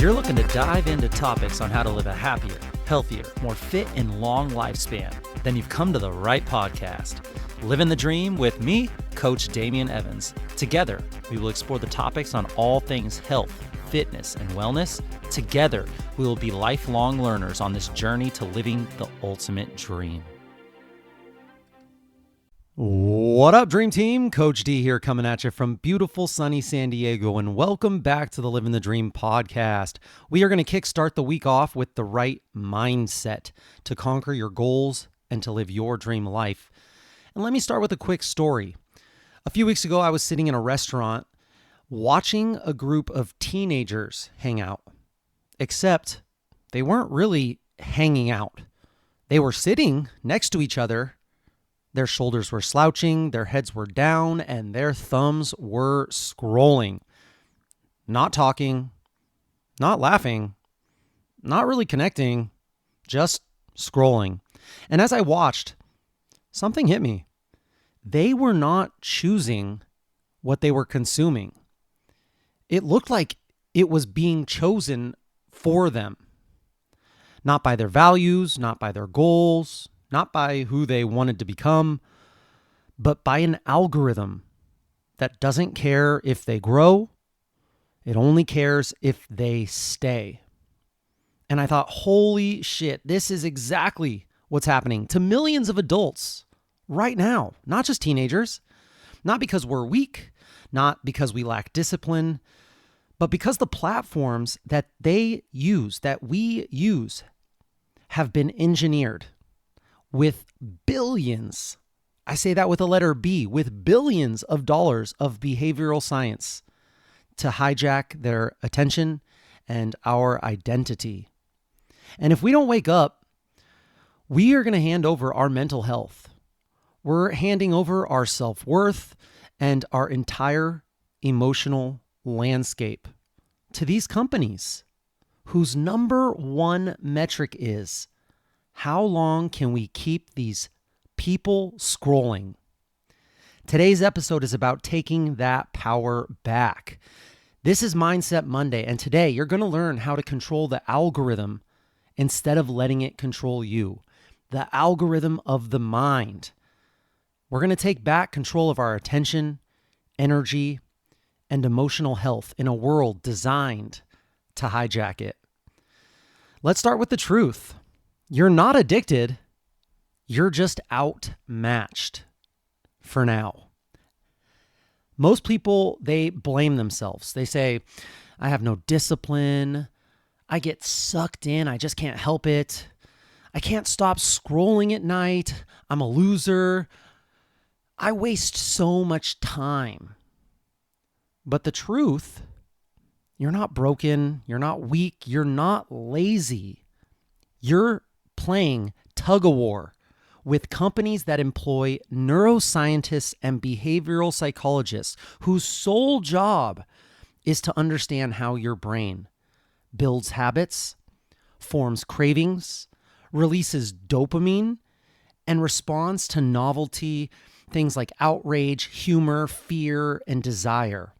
you're looking to dive into topics on how to live a happier, healthier, more fit, and long lifespan, then you've come to the right podcast. Livin the Dream with me, Coach Damian Evans. Together, we will explore the topics on all things health, fitness, and wellness. Together, we will be lifelong learners on this journey to living the ultimate dream. What up, Dream Team? Coach D here coming at you from beautiful sunny San Diego, and welcome back to the Livin the Dream podcast. We are going to kickstart the week off with the right mindset to conquer your goals and to live your dream life. And let me start with a quick story. A few weeks ago, I was sitting in a restaurant watching a group of teenagers hang out, except they weren't really hanging out. They were sitting next to each other. Their shoulders were slouching, their heads were down, and their thumbs were scrolling. Not talking, not laughing, not really connecting, just scrolling. And as I watched, something hit me. They were not choosing what they were consuming. It looked like it was being chosen for them. Not by their values, not by their goals, not by who they wanted to become, but by an algorithm that doesn't care if they grow. It only cares if they stay. And I thought, holy shit, this is exactly what's happening to millions of adults right now, not just teenagers, not because we're weak, not because we lack discipline, but because the platforms that they use, that we use, have been engineered with billions, I say that with a letter B, with billions of dollars of behavioral science to hijack their attention and our identity. And if we don't wake up, we are going to hand over our mental health. We're handing over our self-worth and our entire emotional landscape to these companies whose number one metric is, how long can we keep these people scrolling? Today's episode is about taking that power back. This is Mindset Monday, and today you're going to learn how to control the algorithm instead of letting it control you. The algorithm of the mind. We're going to take back control of our attention, energy, and emotional health in a world designed to hijack it. Let's start with the truth. You're not addicted. You're just outmatched for now. Most people, they blame themselves. They say, I have no discipline. I get sucked in. I just can't help it. I can't stop scrolling at night. I'm a loser. I waste so much time. But the truth, you're not broken. You're not weak. You're not lazy. You're playing tug-of-war with companies that employ neuroscientists and behavioral psychologists whose sole job is to understand how your brain builds habits, forms cravings, releases dopamine, and responds to novelty, things like outrage, humor, fear, and desire.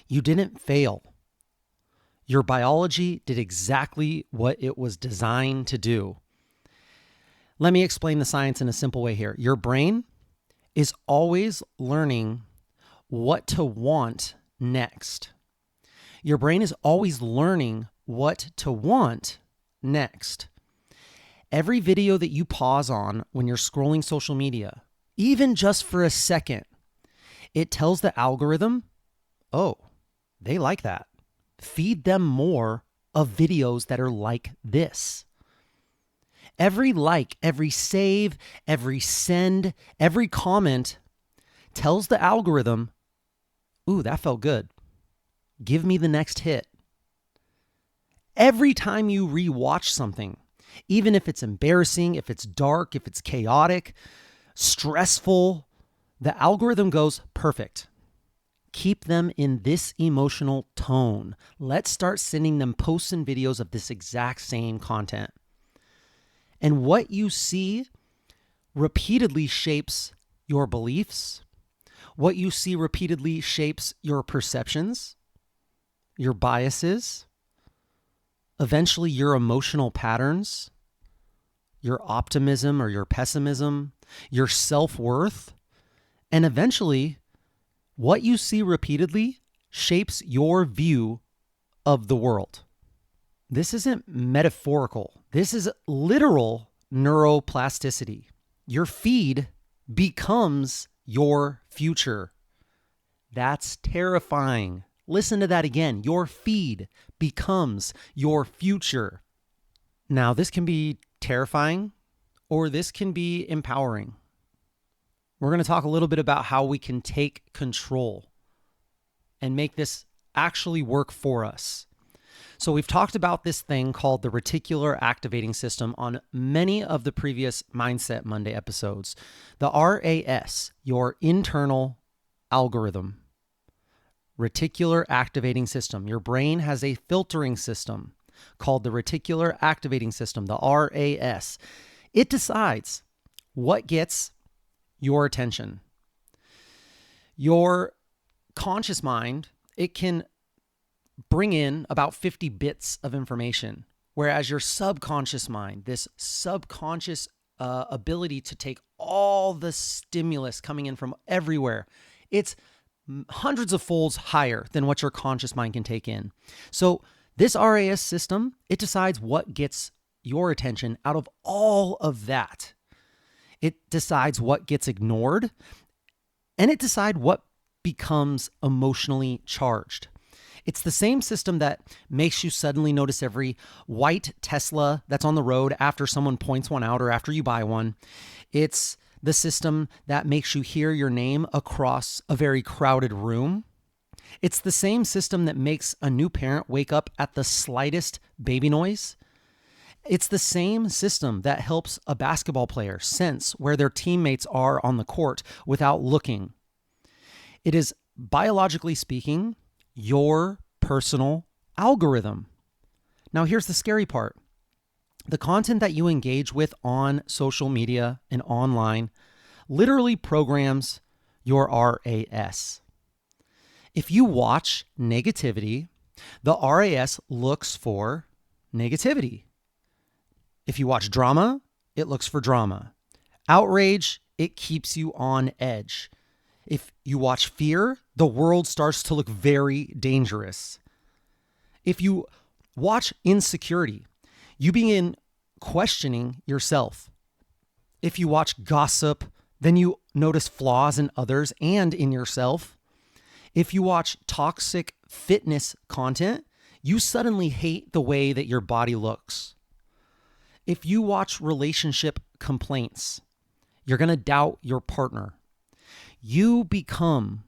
You didn't fail. Your biology did exactly what it was designed to do. Let me explain the science in a simple way here. Your brain is always learning what to want next. Your brain is always learning what to want next. Every video that you pause on when you're scrolling social media, even just for a second, it tells the algorithm, oh, they like that. Feed them more of videos that are like this. Every like, every save, every send, every comment tells the algorithm, ooh, that felt good. Give me the next hit. Every time you rewatch something, even if it's embarrassing, if it's dark, if it's chaotic, stressful, the algorithm goes, perfect. Keep them in this emotional tone. Let's start sending them posts and videos of this exact same content. And what you see repeatedly shapes your beliefs. What you see repeatedly shapes your perceptions, your biases, eventually your emotional patterns, your optimism or your pessimism, your self-worth, and eventually what you see repeatedly shapes your view of the world. This isn't metaphorical. This is literal neuroplasticity. Your feed becomes your future. That's terrifying. Listen to that again. Your feed becomes your future. Now, this can be terrifying or this can be empowering. We're going to talk a little bit about how we can take control and make this actually work for us. So we've talked about this thing called the reticular activating system on many of the previous Mindset Monday episodes. The RAS, your internal algorithm. Reticular activating system. Your brain has a filtering system called the reticular activating system, the RAS. It decides what gets your attention. Your conscious mind, it can bring in about 50 bits of information, whereas your subconscious mind, this subconscious ability to take all the stimulus coming in from everywhere, it's hundreds of folds higher than what your conscious mind can take in. So this RAS system, it decides what gets your attention out of all of that. It decides what gets ignored, and it decides what becomes emotionally charged. It's the same system that makes you suddenly notice every white Tesla that's on the road after someone points one out or after you buy one. It's the system that makes you hear your name across a very crowded room. It's the same system that makes a new parent wake up at the slightest baby noise. It's the same system that helps a basketball player sense where their teammates are on the court without looking. It is, biologically speaking, your personal algorithm. Now, here's the scary part. The content that you engage with on social media and online literally programs your RAS. If you watch negativity, the RAS looks for negativity. If you watch drama, it looks for drama. Outrage, it keeps you on edge. If you watch fear, the world starts to look very dangerous. If you watch insecurity, you begin questioning yourself. If you watch gossip, then you notice flaws in others and in yourself. If you watch toxic fitness content, you suddenly hate the way that your body looks. If you watch relationship complaints, you're going to doubt your partner. You become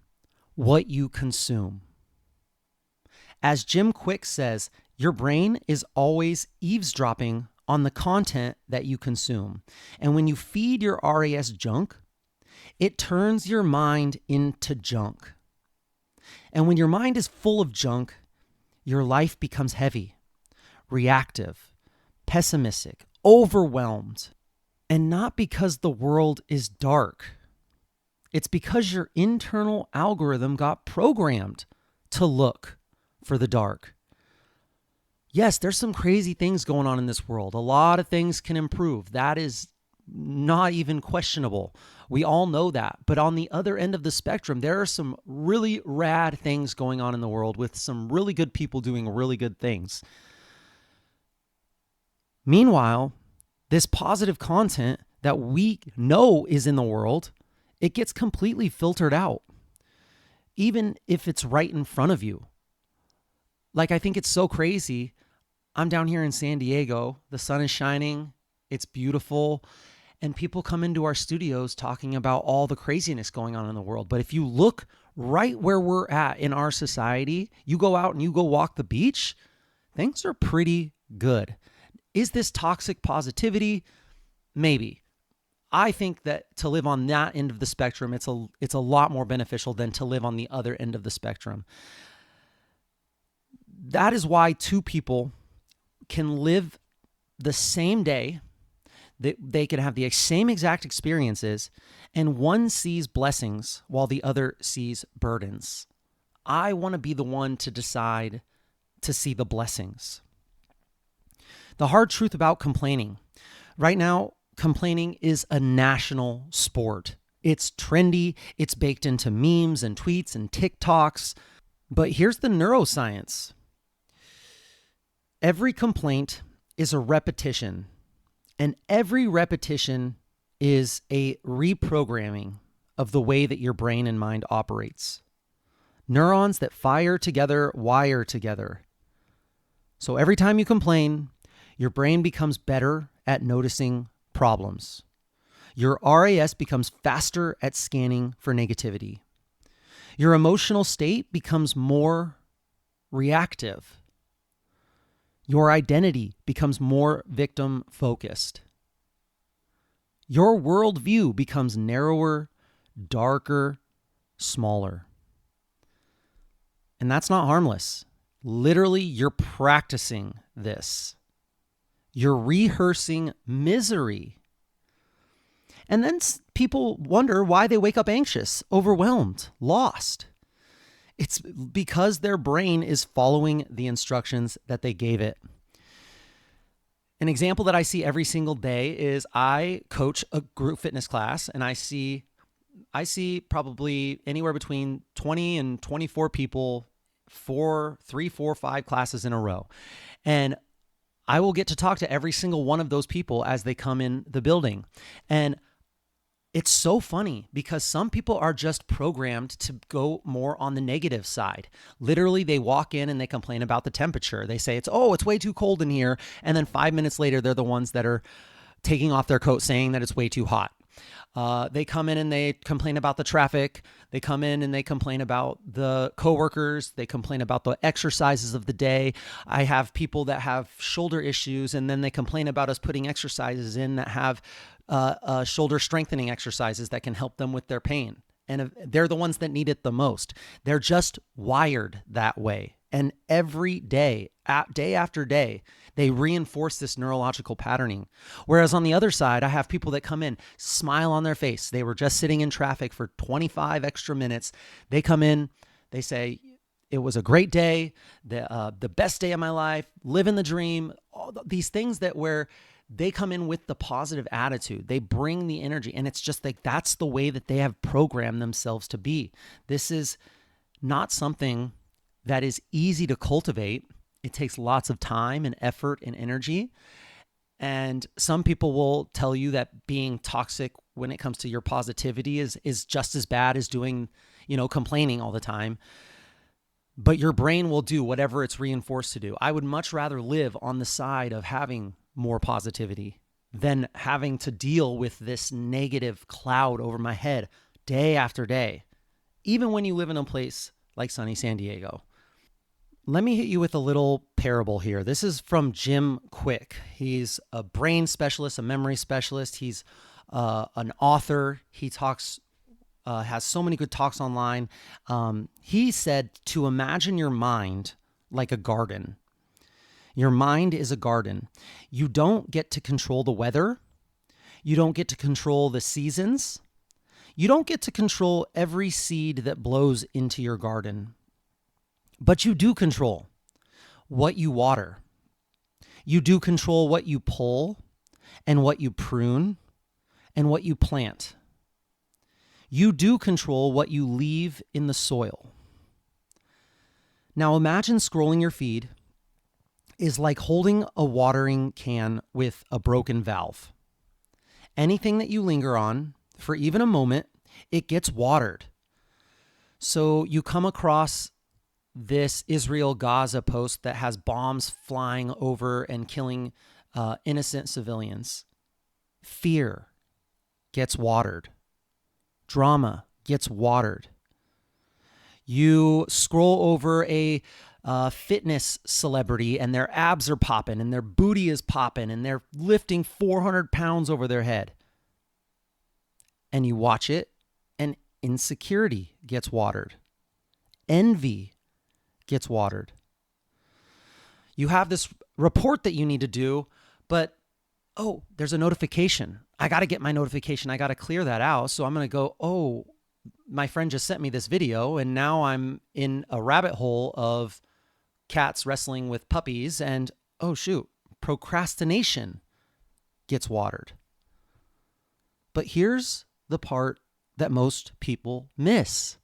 what you consume. As Jim Quick says, your brain is always eavesdropping on the content that you consume. And when you feed your RAS junk, it turns your mind into junk. And when your mind is full of junk, your life becomes heavy, reactive, pessimistic, overwhelmed. And not because the world is dark. It's because your internal algorithm got programmed to look for the dark. Yes, there's some crazy things going on in this world. A lot of things can improve. That is not even questionable. We all know that. But on the other end of the spectrum, there are some really rad things going on in the world with some really good people doing really good things. Meanwhile, this positive content that we know is in the world, it gets completely filtered out, even if it's right in front of you. Like, I think it's so crazy. I'm down here in San Diego. The sun is shining. It's beautiful. And people come into our studios talking about all the craziness going on in the world. But if you look right where we're at in our society, you go out and you go walk the beach, things are pretty good. Is this toxic positivity? Maybe. I think that to live on that end of the spectrum, it's a lot more beneficial than to live on the other end of the spectrum. That is why two people can live the same day, that they can have the same exact experiences, and one sees blessings while the other sees burdens. I want to be the one to decide to see the blessings. The hard truth about complaining. Right now, complaining is a national sport. It's trendy, it's baked into memes and tweets and TikToks. But here's the neuroscience. Every complaint is a repetition, and every repetition is a reprogramming of the way that your brain and mind operates. Neurons that fire together wire together. So every time you complain, your brain becomes better at noticing problems. Your RAS becomes faster at scanning for negativity. Your emotional state becomes more reactive. Your identity becomes more victim focused. Your worldview becomes narrower, darker, smaller. And that's not harmless. Literally, you're practicing this. You're rehearsing misery. And then people wonder why they wake up anxious, overwhelmed, lost. It's because their brain is following the instructions that they gave it. An example that I see every single day is I coach a group fitness class, and I see probably anywhere between 20 and 24 people, 3, 4, 5 classes in a row. And I will get to talk to every single one of those people as they come in the building. And it's so funny because some people are just programmed to go more on the negative side. Literally, they walk in and they complain about the temperature. They say it's way too cold in here. And then 5 minutes later, they're the ones that are taking off their coat saying that it's way too hot. They come in and they complain about the traffic. They come in and they complain about the coworkers. They complain about the exercises of the day. I have people that have shoulder issues, and then they complain about us putting exercises in that have shoulder strengthening exercises that can help them with their pain. And they're the ones that need it the most. They're just wired that way. And every day, day after day, they reinforce this neurological patterning. Whereas on the other side, I have people that come in, smile on their face. They were just sitting in traffic for 25 extra minutes. They come in, they say, it was a great day, the best day of my life, living the dream, all these things that where they come in with the positive attitude. They bring the energy, and it's just like that's the way that they have programmed themselves to be. This is not something that is easy to cultivate. It takes lots of time and effort and energy. And some people will tell you that being toxic when it comes to your positivity is just as bad as doing, complaining all the time. But your brain will do whatever it's reinforced to do. I would much rather live on the side of having more positivity than having to deal with this negative cloud over my head day after day, even when you live in a place like sunny San Diego. Let me hit you with a little parable here. This is from Jim Quick. He's a brain specialist, a memory specialist. He's an author. He talks, has so many good talks online. He said to imagine your mind like a garden. Your mind is a garden. You don't get to control the weather. You don't get to control the seasons. You don't get to control every seed that blows into your garden. But you do control what you water. You do control what you pull and what you prune and what you plant. You do control what you leave in the soil. Now imagine scrolling your feed is like holding a watering can with a broken valve. Anything that you linger on for even a moment, it gets watered. So you come across this Israel-Gaza post that has bombs flying over and killing innocent civilians. Fear gets watered. Drama gets watered. You scroll over a fitness celebrity and their abs are popping and their booty is popping and they're lifting 400 pounds over their head. And you watch it and insecurity gets watered. Envy gets watered. You have this report that you need to do, but there's a notification. I got to get my notification. I got to clear that out. So I'm going to go, my friend just sent me this video and now I'm in a rabbit hole of cats wrestling with puppies and procrastination gets watered. But here's the part that most people miss.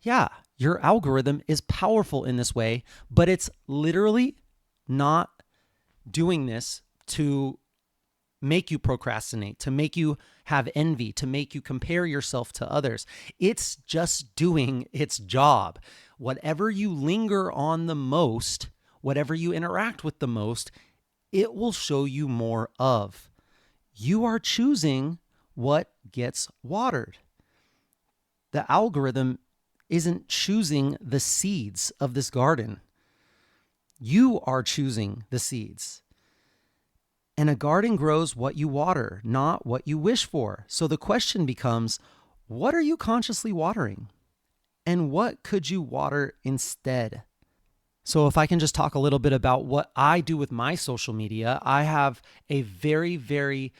Yeah, your algorithm is powerful in this way, but it's literally not doing this to make you procrastinate, to make you have envy, to make you compare yourself to others. It's just doing its job. Whatever you linger on the most, whatever you interact with the most, it will show you more of. You are choosing what gets watered. The algorithm isn't choosing the seeds of this garden. You are choosing the seeds. And a garden grows what you water, not what you wish for. So the question becomes, what are you consciously watering? And what could you water instead? So if I can just talk a little bit about what I do with my social media, I have a very, very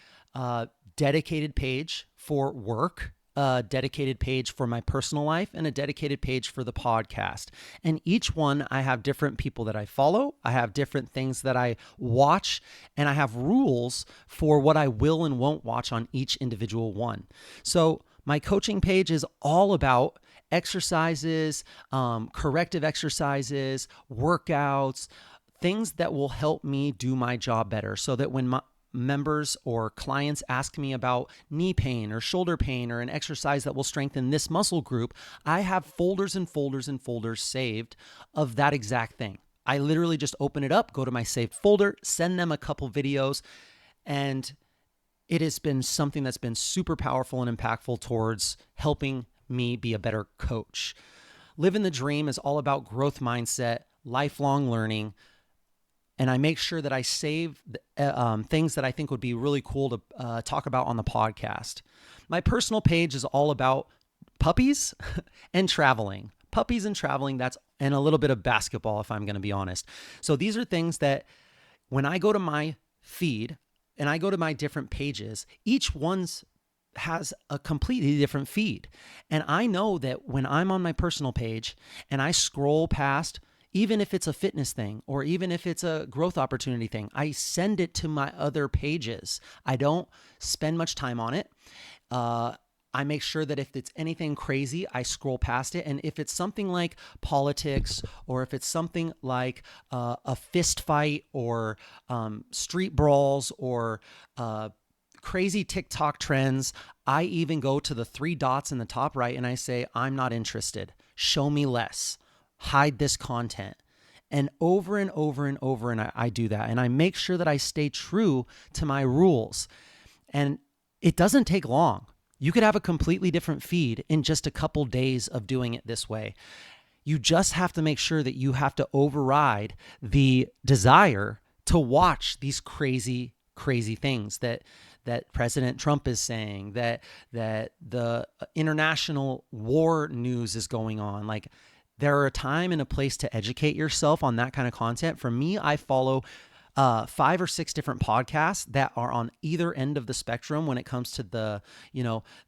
dedicated page for work, a dedicated page for my personal life, and a dedicated page for the podcast. And each one, I have different people that I follow. I have different things that I watch, and I have rules for what I will and won't watch on each individual one. So my coaching page is all about exercises, corrective exercises, workouts, things that will help me do my job better, so that when my members or clients ask me about knee pain or shoulder pain or an exercise that will strengthen this muscle group, I have folders and folders and folders saved of that exact thing. I literally just open it up, go to my saved folder, send them a couple videos, and it has been something that's been super powerful and impactful towards helping me be a better coach. Livin the Dream is all about growth mindset, lifelong learning, and I make sure that I save things that I think would be really cool to talk about on the podcast. My personal page is all about puppies and traveling. Puppies and traveling, and a little bit of basketball, if I'm going to be honest. So these are things that when I go to my feed and I go to my different pages, each one's has a completely different feed. And I know that when I'm on my personal page and I scroll past, even if it's a fitness thing or even if it's a growth opportunity thing, I send it to my other pages. I don't spend much time on it. I make sure that if it's anything crazy, I scroll past it. And if it's something like politics, or if it's something like a fist fight or street brawls or crazy TikTok trends, I even go to the 3 dots in the top right and I say, I'm not interested. Show me less. Hide this content. And over and over and over, and I do that. And I make sure that I stay true to my rules. And it doesn't take long. You could have a completely different feed in just a couple days of doing it this way. You just have to make sure that you have to override the desire to watch these crazy, crazy things that President Trump is saying, that the international war news is going on. Like, there are a time and a place to educate yourself on that kind of content. For me, I follow 5 or 6 different podcasts that are on either end of the spectrum when it comes to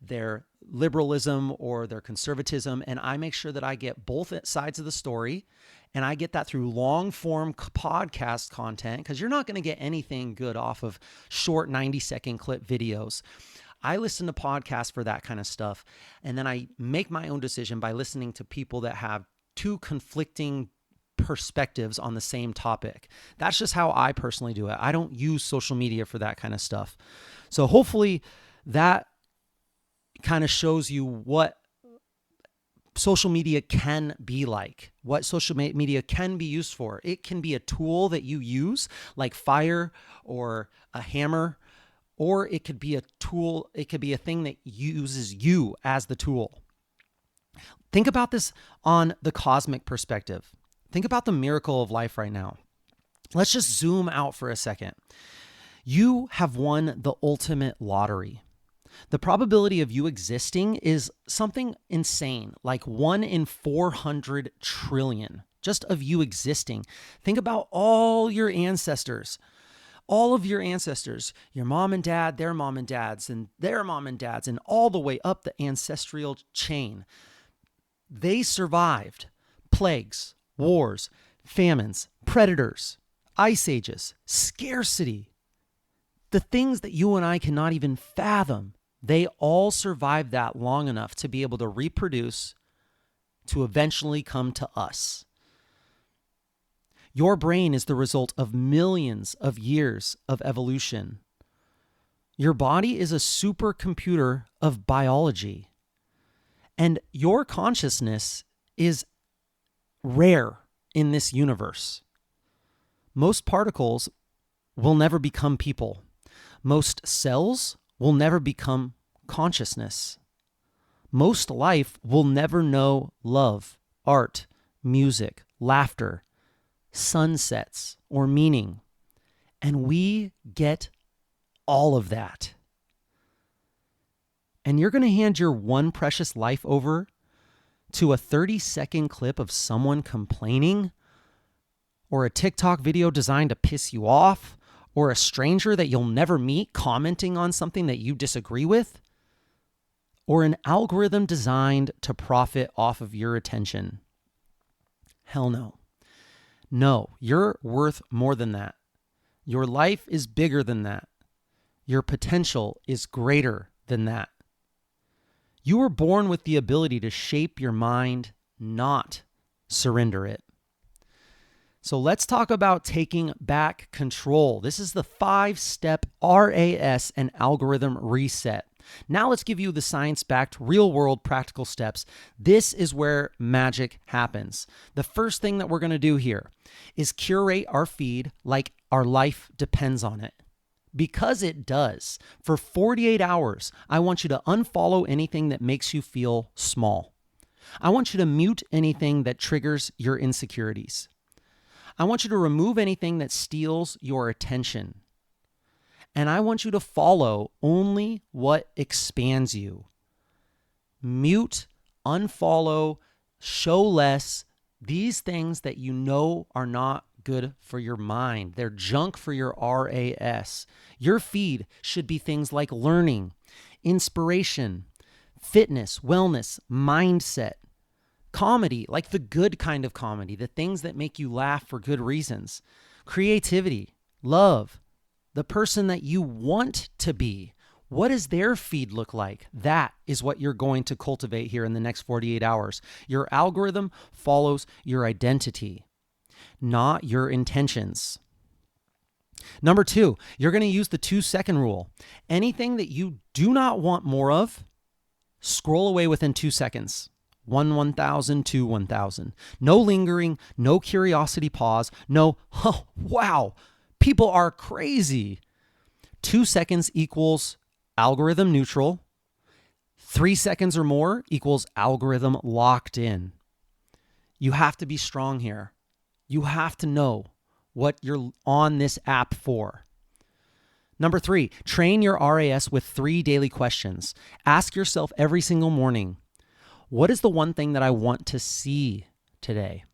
their liberalism or their conservatism. And I make sure that I get both sides of the story, and I get that through long form podcast content, because you're not going to get anything good off of short 90-second clip videos. I listen to podcasts for that kind of stuff. And then I make my own decision by listening to people that have 2 conflicting perspectives on the same topic. That's just how I personally do it. I don't use social media for that kind of stuff. So hopefully that kind of shows you what social media can be like, what social media can be used for. It can be a tool that you use, like fire or a hammer, or it could be a tool, it could be a thing that uses you as the tool. Think about this on the cosmic perspective. Think about the miracle of life right now. Let's just zoom out for a second. You have won the ultimate lottery. The probability of you existing is something insane, like 1 in 400 trillion, just of you existing. Think about all your ancestors. All of your ancestors, your mom and dad, their mom and dads, and their mom and dads, and all the way up the ancestral chain. They survived plagues, wars, famines, predators, ice ages, scarcity, the things that you and I cannot even fathom, they all survived that long enough to be able to reproduce, to eventually come to us. Your brain is the result of millions of years of evolution. Your body is a supercomputer of biology. And your consciousness is rare in this universe. Most particles will never become people. Most cells will never become consciousness. Most life will never know love, art, music, laughter, sunsets, or meaning. And we get all of that. And you're going to hand your one precious life over to a 30-second clip of someone complaining, or a TikTok video designed to piss you off, or a stranger that you'll never meet commenting on something that you disagree with, or an algorithm designed to profit off of your attention. Hell no. No, you're worth more than that. Your life is bigger than that. Your potential is greater than that. You were born with the ability to shape your mind, not surrender it. So let's talk about taking back control. This is the 5-step RAS and algorithm reset. Now let's give you the science-backed, real-world practical steps. This is where magic happens. The first thing that we're going to do here is curate our feed like our life depends on it. Because it does. For 48 hours, I want you to unfollow anything that makes you feel small. I want you to mute anything that triggers your insecurities. I want you to remove anything that steals your attention. And I want you to follow only what expands you. Mute, unfollow, show less, these things that you know are not good for your mind. They're junk for your RAS. Your feed should be things like learning, inspiration, fitness, wellness, mindset, comedy, like the good kind of comedy, the things that make you laugh for good reasons, creativity, love, the person that you want to be. What does their feed look like? That is what you're going to cultivate here in the next 48 hours. Your algorithm follows your identity, not your intentions. Number 2, you're going to use the 2-second rule. Anything that you do not want more of, scroll away within 2 seconds. 1,000, 2, 1,000. No lingering, no curiosity pause, no, oh, wow, people are crazy. 2 seconds equals algorithm neutral. 3 seconds or more equals algorithm locked in. You have to be strong here. You have to know what you're on this app for. Number 3, train your RAS with 3 daily questions. Ask yourself every single morning, what is the one thing that I want to see today?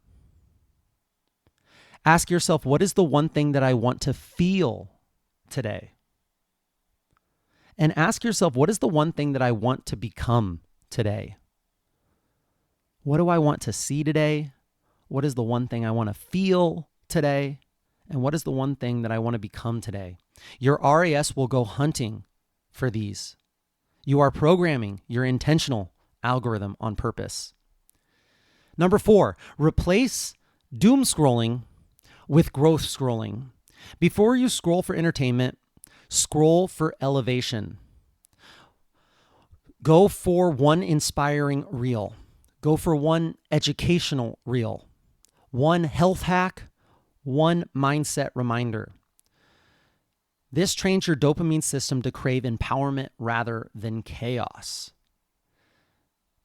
Ask yourself, what is the one thing that I want to feel today? And ask yourself, what is the one thing that I want to become today? What do I want to see today? What is the one thing I want to feel today? And what is the one thing that I want to become today? Your RAS will go hunting for these. You are programming your intentional algorithm on purpose. Number 4, replace doom scrolling with growth scrolling. Before you scroll for entertainment, scroll for elevation. Go for one inspiring reel. Go for one educational reel. One health hack, one mindset reminder. This trains your dopamine system to crave empowerment rather than chaos.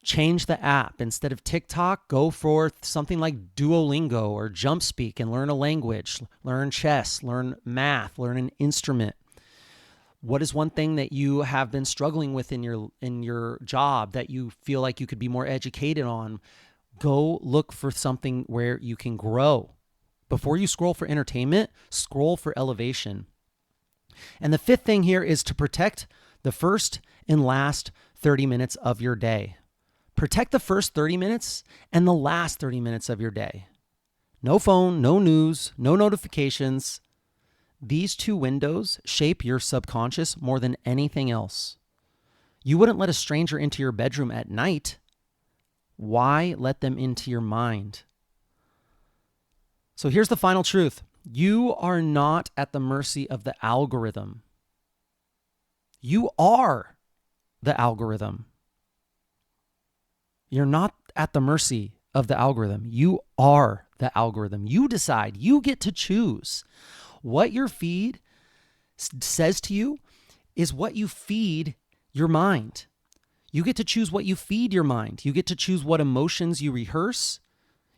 Change the app. Instead of TikTok, go for something like Duolingo or JumpSpeak and learn a language, learn chess, learn math, learn an instrument. What is one thing that you have been struggling with in your job that you feel like you could be more educated on? Go look for something where you can grow. Before you scroll for entertainment, scroll for elevation. And the 5th thing here is to protect the first and last 30 minutes of your day. Protect the first 30 minutes and the last 30 minutes of your day. No phone, no news, no notifications. These two windows shape your subconscious more than anything else. You wouldn't let a stranger into your bedroom at night. Why let them into your mind? So here's the final truth. You are not at the mercy of the algorithm. You are the algorithm. You're not at the mercy of the algorithm. You are the algorithm. You decide. You get to choose. What your feed says to you is what you feed your mind. You get to choose what you feed your mind. You get to choose what emotions you rehearse.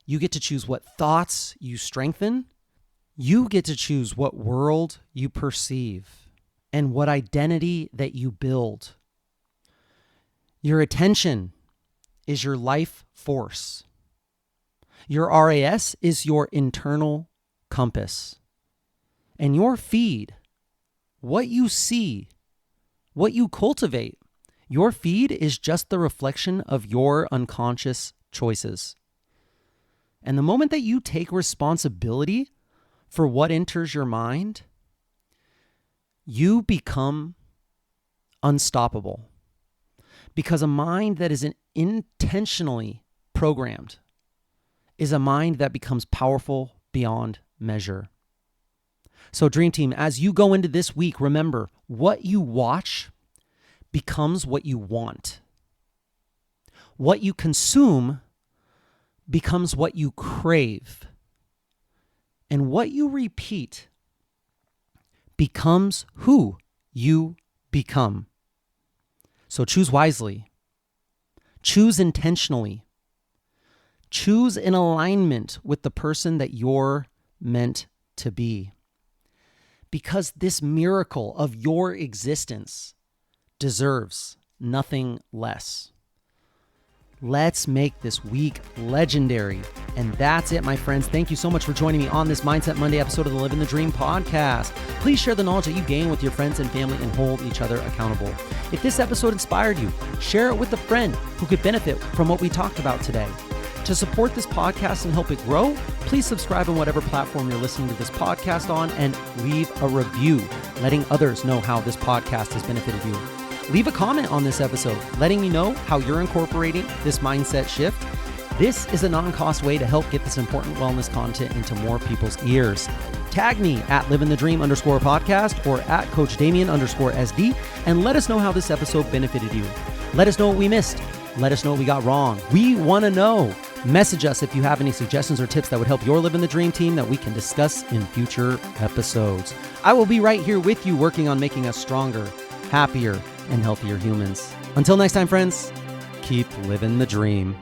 You get to choose what thoughts you strengthen. You get to choose what world you perceive and what identity that you build. Your attention is your life force. Your RAS is your internal compass. And your feed, what you see, what you cultivate, your feed is just the reflection of your unconscious choices. And the moment that you take responsibility for what enters your mind, you become unstoppable. Because a mind that is intentionally programmed is a mind that becomes powerful beyond measure. So Dream Team, as you go into this week, remember, what you watch becomes what you want. What you consume becomes what you crave. And what you repeat becomes who you become. So choose wisely. Choose intentionally. Choose in alignment with the person that you're meant to be. Because this miracle of your existence deserves nothing less. Let's make this week legendary. And that's it, my friends. Thank you so much for joining me on this Mindset Monday episode of the Livin the Dream podcast. Please share the knowledge that you gain with your friends and family and hold each other accountable. If this episode inspired you, share it with a friend who could benefit from what we talked about today. To support this podcast and help it grow, please subscribe on whatever platform you're listening to this podcast on and leave a review, letting others know how this podcast has benefited you. Leave a comment on this episode, letting me know how you're incorporating this mindset shift. This is a non-cost way to help get this important wellness content into more people's ears. Tag me at livinthe_dream_podcast or at coachdamian_SD and let us know how this episode benefited you. Let us know what we missed. Let us know what we got wrong. We want to know. Message us if you have any suggestions or tips that would help your Livin the Dream team that we can discuss in future episodes. I will be right here with you working on making us stronger, happier, and healthier humans. Until next time, friends, keep living the dream.